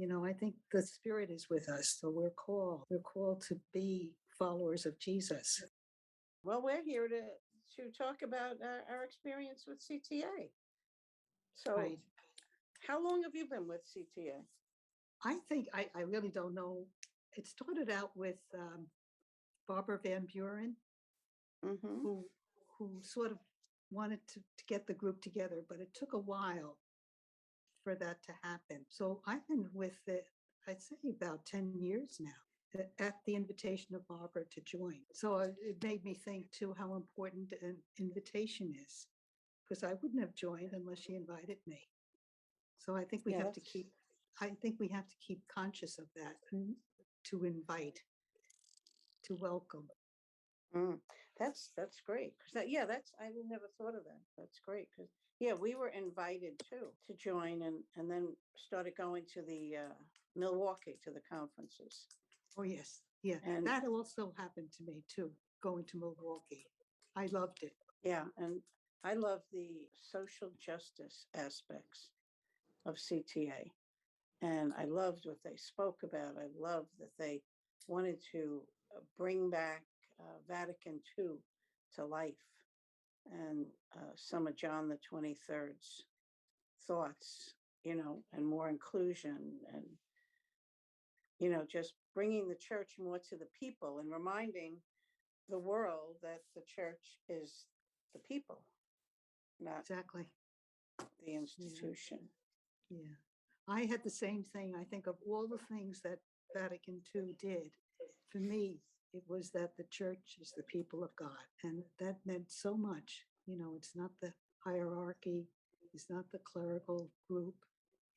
I think the Spirit is with us. So we're called to be followers of Jesus. Well, we're here to talk about our experience with CTA. So Right. how long have you been with CTA? I think I really don't know. It started out with Barbara Van Buren, Mm-hmm. who sort of wanted to get the group together, but it took a while for that to happen. So I've been with it, I'd say about 10 years now, at the invitation of Barbara to join. So it made me think too how important an invitation is, because I wouldn't have joined unless she invited me. So I think we have to keep conscious of that, to invite, to welcome. That's great. That's I never thought of that. That's great because we were invited too to join and then started going to the Milwaukee to the conferences. Oh yes, yeah, And that also happened to me too. Going to Milwaukee, I loved it. yeah, and I love the social justice aspects of CTA. And I loved what they spoke about. I loved that they wanted to bring back Vatican II to life and some of John the 23rd's thoughts, and more inclusion and, just bringing the church more to the people and reminding the world that the church is the people, not Exactly. the institution. Yeah. I had the same thing. I think of all the things that Vatican II did, for me, it was that the church is the people of God. And that meant so much. It's not the hierarchy, it's not the clerical group,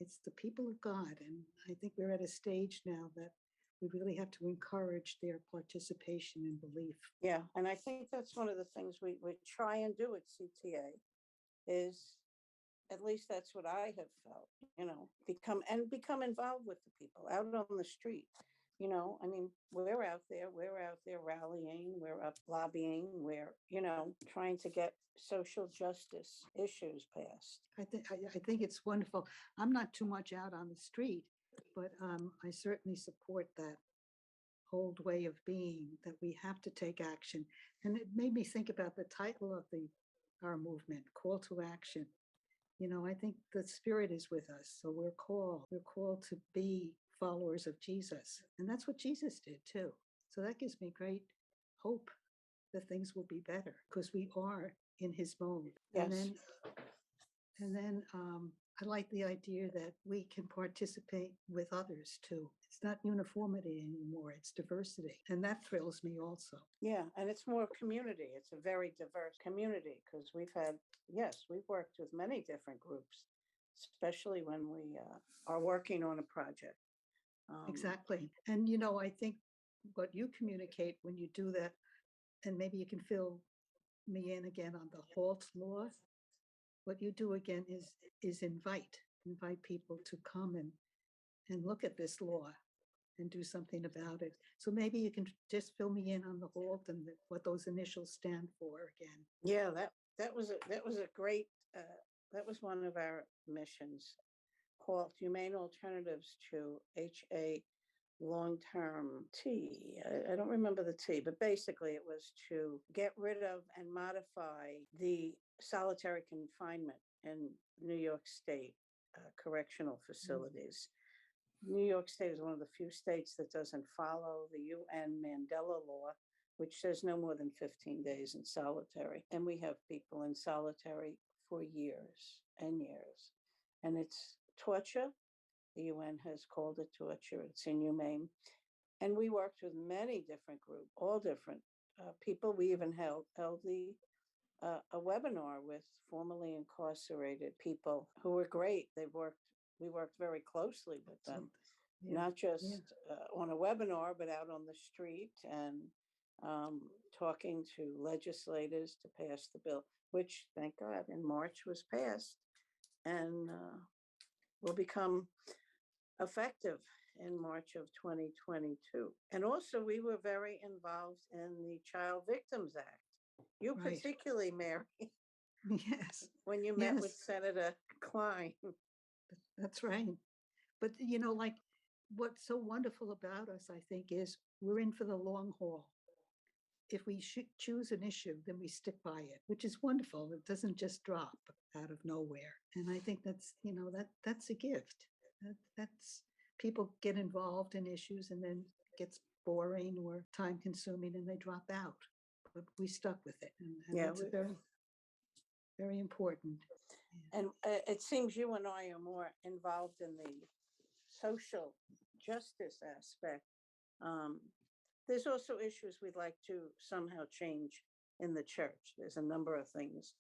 it's the people of God. And I think we're at a stage now that we really have to encourage their participation and belief. Yeah, and I think that's one of the things we try and do at CTA is, at least that's what I have felt, become involved with the people out on the street. I mean, we're out there rallying, we're up lobbying, we're, trying to get social justice issues passed. I think it's wonderful. I'm not too much out on the street, but I certainly support that old way of being, that we have to take action. And it made me think about the title of our movement, Call to Action. I think the Spirit is with us. So we're called to be followers of Jesus. And that's what Jesus did too. So that gives me great hope that things will be better because we are in his mode. Yes. And then I like the idea that we can participate with others too. It's not uniformity anymore, it's diversity. And that thrills me also. Yeah, and it's more community. It's a very diverse community because we've worked with many different groups, especially when we are working on a project. Exactly. And, I think what you communicate when you do that, and maybe you can fill me in again on the HALT law. What you do again is invite people to come and look at this law and do something about it. So maybe you can just fill me in on the HALT and what those initials stand for again. Yeah, that was a great that was one of our missions. HALT, Humane Alternatives to HA Long-Term T. I don't remember the T, but basically it was to get rid of and modify the solitary confinement in New York State correctional facilities. New York State is one of the few states that doesn't follow the UN Mandela Law, which says no more than 15 days in solitary. And we have people in solitary for years and years. And it's torture. The UN has called it torture. It's inhumane. And we worked with many different groups, all different people. We even held a webinar with formerly incarcerated people who were great. We worked very closely with them, not just on a webinar, but out on the street and talking to legislators to pass the bill, which, thank God, in March was passed and will become effective in March of 2022. And also, we were very involved in the Child Victims Act. You particularly, Mary. Yes. When you met with Senator Klein. That's right. But, like what's so wonderful about us, I think, is we're in for the long haul. If we should choose an issue, then we stick by it, which is wonderful. It doesn't just drop out of nowhere. And I think that's a gift. That's people get involved in issues and then it gets boring or time consuming and they drop out. But we stuck with it. And Yeah, that's very, very important. and it seems you and I are more involved in the social justice aspect. Um, there's also issues we'd like to somehow change in the church. There's a number of things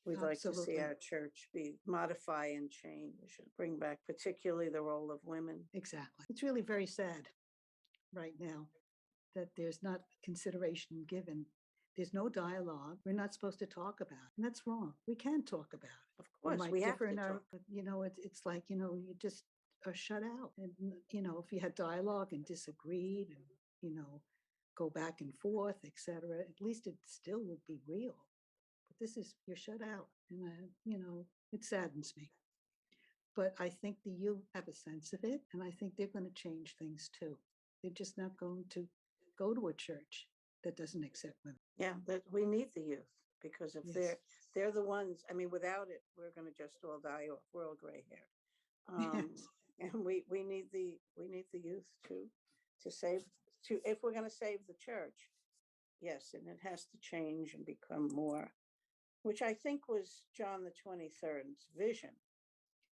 we'd like to see Absolutely. our church be modify and change, and bring back particularly the role of women. Exactly. It's really very sad right now that there's not consideration given. There's no dialogue. We're not supposed to talk about it. And that's wrong. We can talk about it. Of course, might we have differ to in our, talk. but, it's like, you just are shut out. And, if you had dialogue and disagreed and, go back and forth, etc., at least it still would be real. But this is, you're shut out. And, it saddens me. But I think the youth have a sense of it. And I think they're going to change things too. They're just not going to go to a church that doesn't accept women. Yeah, that we need the youth, because if Yes. they're the ones, I mean, without it, we're going to just all die off. We're all gray haired. Yes. And we need the youth to save, if we're going to save the church. Yes, and it has to change and become more, which I think was John the 23rd's vision.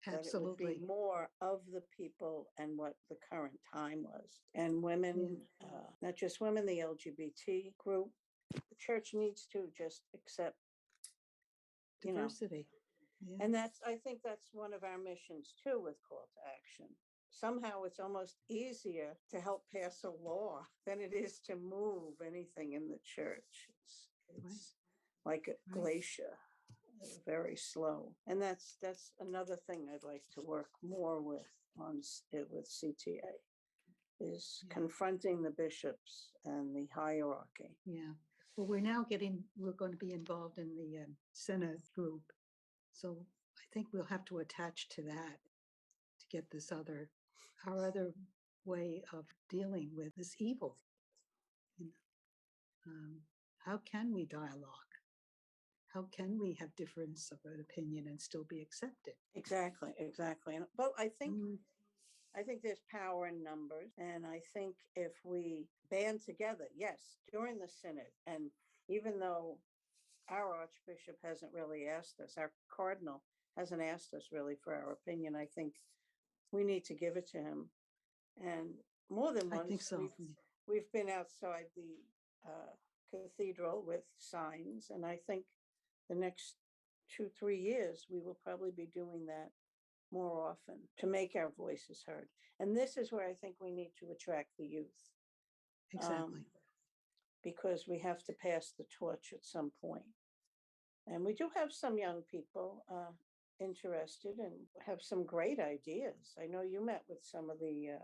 That it would be Absolutely. more of the people and what the current time was. And women, not just women, the LGBT group, the church needs to just accept, Diversity. Yeah. and I think that's one of our missions too with Call to Action. Somehow it's almost easier to help pass a law than it is to move anything in the church. It's like a glacier. Very slow, and that's another thing I'd like to work more with with CTA is confronting the bishops and the hierarchy. Yeah. Well, we're going to be involved in the Senate group. So I think we'll have to attach to that to get our other way of dealing with this evil. How can we dialogue? How can we have difference of an opinion and still be accepted? Exactly. And but I think there's power in numbers, and I think if we band together, yes, during the synod, and even though our archbishop hasn't really asked us, our cardinal hasn't asked us really for our opinion, I think we need to give it to him. And more than once, I think so. We've been outside the cathedral with signs, and I think the next 2-3 years, we will probably be doing that more often to make our voices heard. And this is where I think we need to attract the youth. Exactly. Because we have to pass the torch at some point. And we do have some young people interested and have some great ideas. I know you met with some of the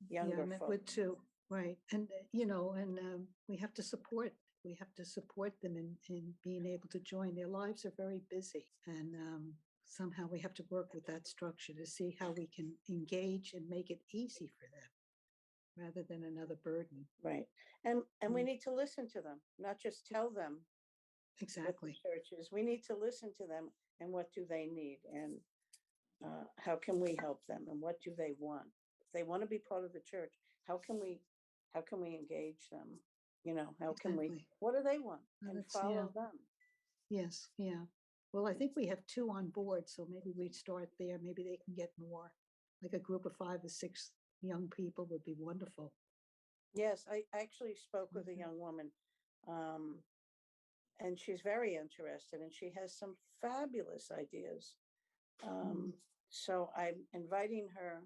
younger I met folks. with two, right. And, we have to support them in being able to join. Their lives are very busy, and somehow we have to work with that structure to see how we can engage and make it easy for them rather than another burden. Right. And we need to listen to them, not just tell them. Exactly. Churches, we need to listen to them, and what do they need, and how can we help them, and what do they want? If they want to be part of the church, how can we engage them? How can we, what do they want, and follow them? Yes. Yeah. Well, I think we have 2 on board, so maybe we start there. Maybe they can get more. Like a group of 5 or 6 young people would be wonderful. Yes, I actually spoke with a young woman, and she's very interested, and she has some fabulous ideas. So I'm inviting her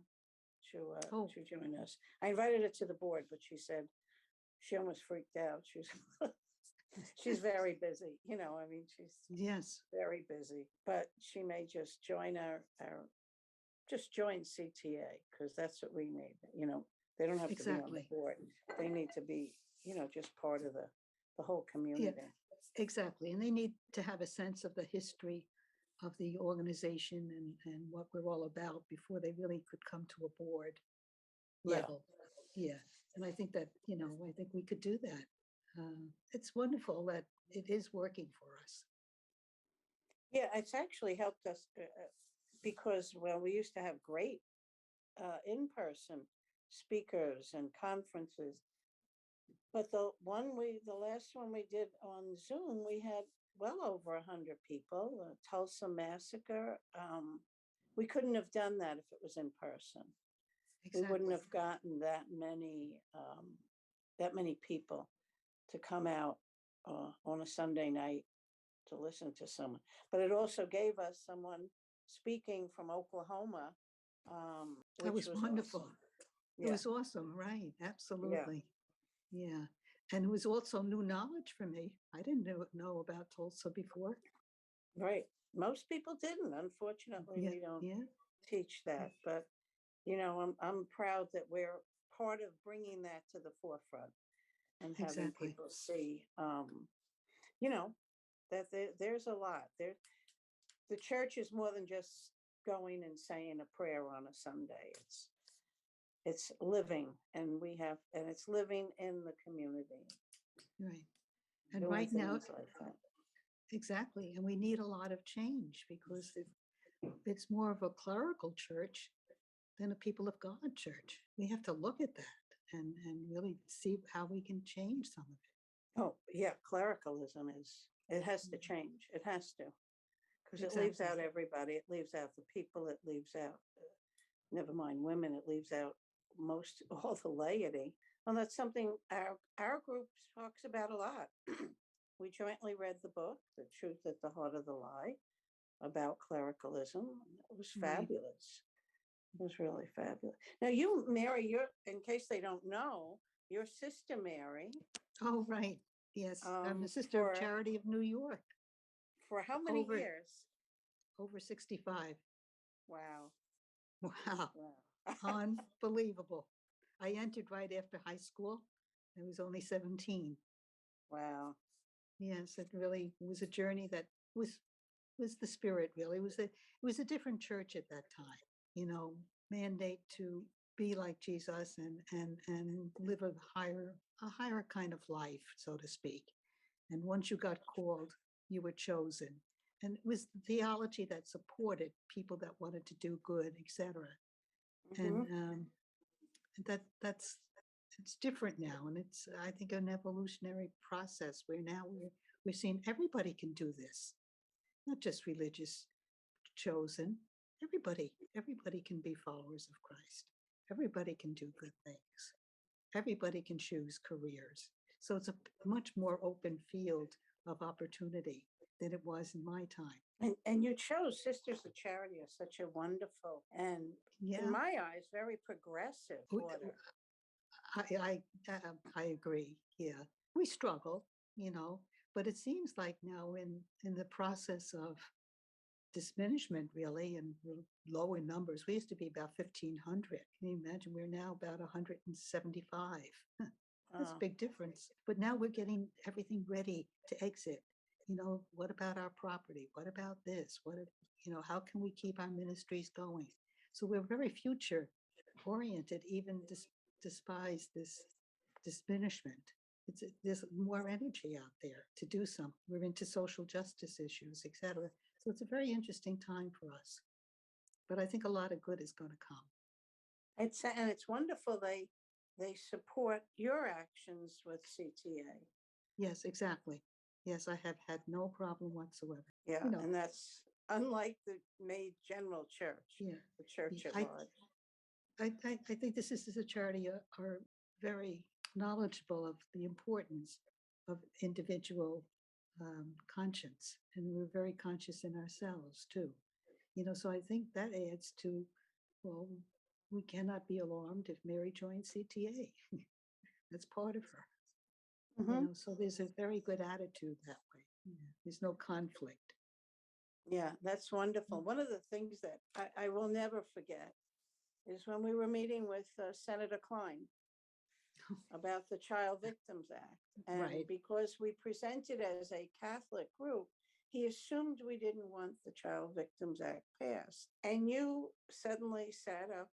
to join us. I invited her to the board, but she said she almost freaked out. She's very busy, she's very busy, but she may just join join CTA, because that's what we need. They don't have to be on the board. They need to be, just part of the whole community. Yeah, exactly. And they need to have a sense of the history of the organization and what we're all about before they really could come to a board. Yeah. level. Yeah. And I think that, I think we could do that. It's wonderful that it is working for us. Yeah, it's actually helped us because, well, we used to have great in-person speakers and conferences. But the last one we did on Zoom, we had well over 100 people. The Tulsa massacre. We couldn't have done that if it was in person. We wouldn't Exactly. have gotten that many people to come out on a Sunday night to listen to someone. But it also gave us someone speaking from Oklahoma, That which was was wonderful. awesome. It Yeah, was awesome, right? yeah, Absolutely. Yeah. And it was also new knowledge for me. I didn't know about Tulsa before. right. Most people didn't. Unfortunately, Yeah. we don't Yeah. teach that. But I'm proud that we're part of bringing that to the forefront and having Exactly. people see, you know, that there's a lot there. The church is more than just going and saying a prayer on a Sunday. It's living, and it's living in the community, Right. And doing right now, things like that. exactly. And we need a lot of change because it's more of a clerical church than a people of God church. We have to look at that and really see how we can change some of Oh, yeah, clericalism it has to it. change. It has to, because it leaves Exactly. out everybody. It leaves out the people. It leaves out, never mind women. It leaves out most all the laity. Well, that's something our group talks about a lot. We jointly read the book, The Truth at the Heart of the Lie, about clericalism. It was Right. fabulous. It was really fabulous. Now, you, Mary, in case they don't know, your sister Mary, Oh, right. Yes. I'm the sister of for Charity of New York. how many Over years? over 65. Wow. Wow. Wow. Unbelievable. I entered right after high school. I was only 17. Wow. Yes, it really was a journey that was the spirit really. It was a different church at that time, mandate to be like Jesus and live a higher kind of life, so to speak. And once you got called, you were chosen. And it was the theology that supported people that wanted to do good, etc. And Hmm. that's it's different now, and it's, I think, an evolutionary process where now we're seeing everybody can do this, not just religious chosen. Everybody can be followers of Christ. Everybody can do good things. Everybody can choose careers. So it's a much more open field of opportunity than it was in my time. And you chose Sisters of Charity as such a wonderful and, in Yeah, my eyes, very progressive order. I agree. Yeah, we struggle, but it seems like now in the process of diminishment, really, and we're low in numbers. We used to be about 1,500. Can you imagine? We're now about 175. That's a Oh, big difference. But now we're getting everything ready to exit. What about our property? What about this? How can we keep our ministries going? So we're very future oriented, even despise this diminishment. There's more energy out there to do some. We're into social justice issues, etc. So it's a very interesting time for us. But I think a lot of good is going to come. it's wonderful they support your actions with CTA. Yes, exactly. Yes, I have had no problem whatsoever. Yeah, You know, and that's unlike the May General Church, yeah. the church at I large. I think the Sisters of Charity are very knowledgeable of the importance of individual conscience, and we're very conscious in ourselves too. So I think that adds to, well, we cannot be alarmed if Mary joins CTA. That's part of her. Hmm. So there's a very good attitude that way. Yeah. There's no conflict. Yeah, that's wonderful. One of the things that I will never forget is when we were meeting with Senator Klein about the Child Victims Act. And Right. because we presented as a Catholic group, he assumed we didn't want the Child Victims Act passed. And you suddenly sat up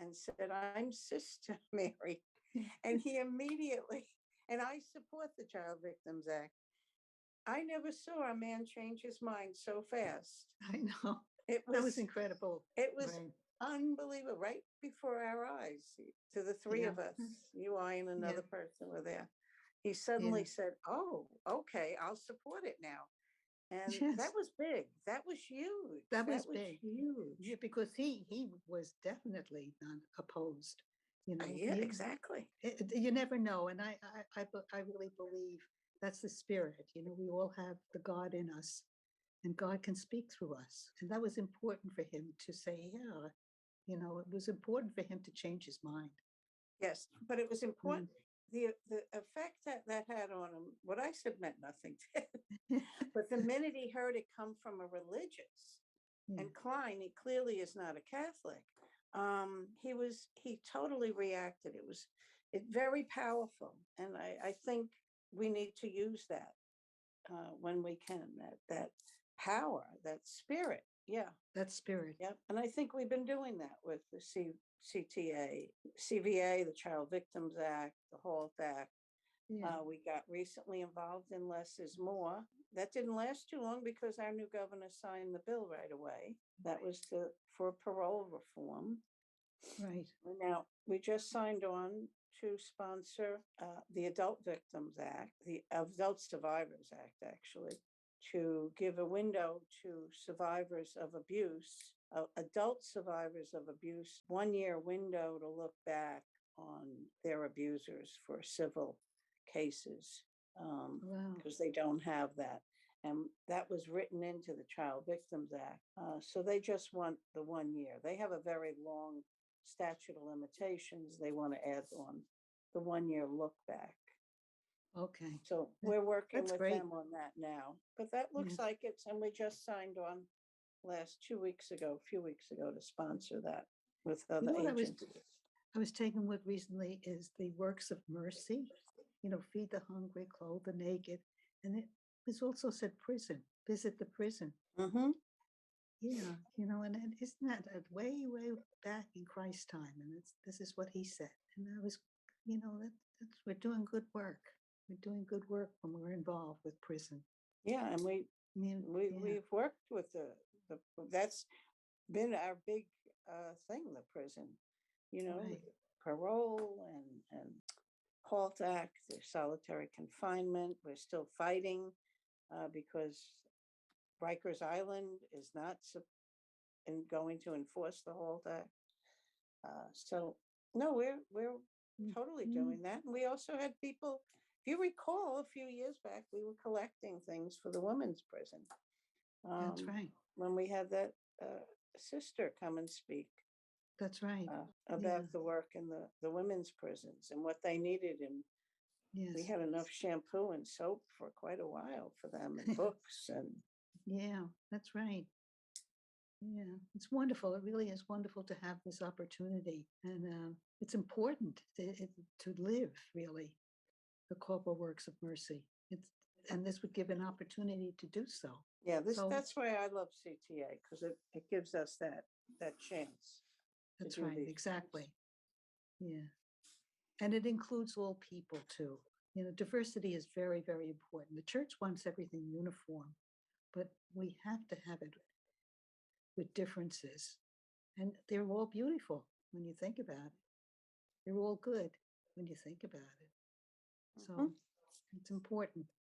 and said, "I'm Sister Mary." And he immediately, and I support the Child Victims Act. I never saw a man change his mind so fast. I know. It That was was incredible. it was Right. unbelievable, right before our eyes, to the three Yeah. of us, you, I, and Yeah. another person were there. He Yeah. suddenly said, "Oh, okay, I'll support it now." And that Yes. was big. That was huge. That was That was big. huge. Yeah, because he was definitely not opposed. You know, Yeah, exactly. you never know, and I really believe that's the spirit. You know, we all have the God in us, and God can speak through us, and that was important for him to say. Yeah, you know, it was important for him to change his mind. Yes, but it was important. Mm. The effect that that had on him, what I said meant nothing to him. But the minute he heard it come from a religious, Yeah, and Klein, he clearly is not a Catholic. He totally reacted. It very powerful, and I think we need to use that when we can. That power, that spirit. Yeah, that spirit. yep. And I think we've been doing that with the CTA, CVA, the Child Victims Act, the HALT Act. Yeah, We got recently involved in Less is More. That didn't last too long because our new governor signed the bill right away. That was for parole reform. right. And now we just signed on to sponsor the Adult Victims Act, the Adult Survivors Act, actually, to give a window to survivors of abuse, adult survivors of abuse, 1 year window to look back on their abusers for civil cases, Wow. because they don't have that. And that was written into the Child Victims Act. So they just want the 1 year. They have a very long statute of limitations. They want to add on the 1 year look back. Okay. So That- we're working that's with great. them on that now. But that looks Yeah. like it's, and we just signed on a few weeks ago, to sponsor that with You other know what agencies. I was taken with recently is the works of mercy. You know, feed the hungry, clothe the naked, and it was also said prison. Visit the prison. Mm-hmm. Yeah, you know, and isn't that way back in Christ's time? And this is what he said. And I was, you know, we're doing good work. We're doing good work when we're involved with prison. Yeah, and I mean, yeah, we've worked with the that's been our big thing, the prison, right. parole and HALT Act, the solitary confinement. We're still fighting because Rikers Island is not going to enforce the HALT Act. So no, we're totally Mhm. doing that. And we also had people, if you recall, a few years back, we were collecting things for the women's prison. That's right. When we had that sister come and speak That's right. about Yeah. the work in the women's prisons and what they needed. And we Yes. had enough shampoo and soap for quite a while for them, and books. And Yeah, that's right. Yeah, it's wonderful. It really is wonderful to have this opportunity, and it's important to live really the corporal works of mercy. And this would give an opportunity to do so. yeah, So that's why I love CTA, because it gives us that chance to that's do right, these things. exactly. Yeah, and it includes all people too. You know, diversity is very important. The church wants everything uniform, but we have to have it with differences, and they're all beautiful when you think about it. They're all good when you think about it. So Mhm. it's important.